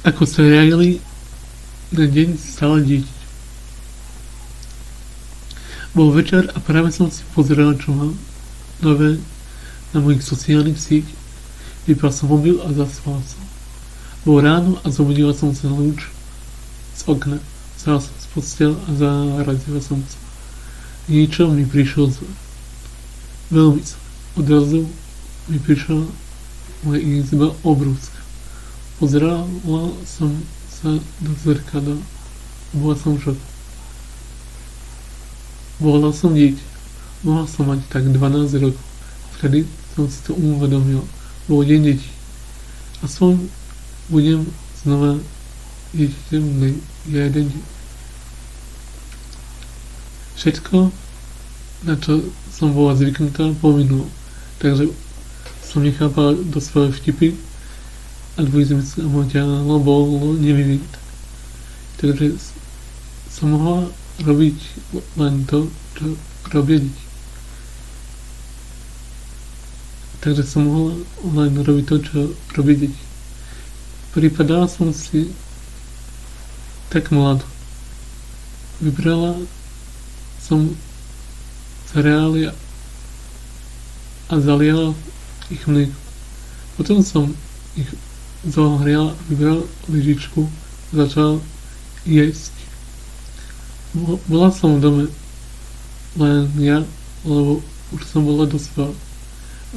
ako sa riadili na deň stále dieťaťa. Bol večer a práve som si pozeral, čo mám nové na mojich sociálnych sieť. Vypal som mobil a zaspal som. Bolo ráno a zobudila som sa na lúč z okna. Vstal som z posteľ a zarazila som sa. Niečo mi prišlo zle. Veľmi zle. Odrazu mi prišla moja izba obrovská. Pozerala som sa do zrkadla. Bola som v šoku. Bola som dieťa. Mohla som mať tak 12 rokov. Vtedy som si to uvedomil. Bol deň detí. Aspoň budem znova dieťaťom na jeden deň. Všetko, na čo som bola zvyknutá, pominulo. Takže som nechápala do svoje vtipy a dvojzmysel môjho tela bolo nevyvinuté. Takže som mohla robiť len to, čo robia deti. Takže som mohla len robiť to, čo robia deti. Pripadala som si tak mladú. Vybrala som cereály a zaliala ich mlieko. Potom som ich zohrial, vybral lyžičku a začal jesť. Bola som v dome len ja, lebo už som bola dospelá.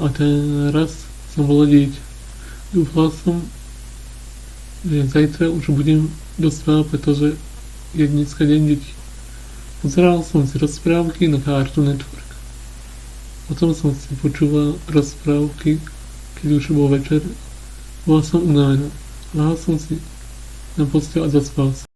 A teraz som bola dieťa. Dúfala som, že zajtra už budem dospelá, pretože je dneska deň detí. Pozeral som si rozprávky na Cartoon Network. Potom som si počúval rozprávky, keď už bol večer. Bola som unavená. Lahol som si na posteľ a zaspal som.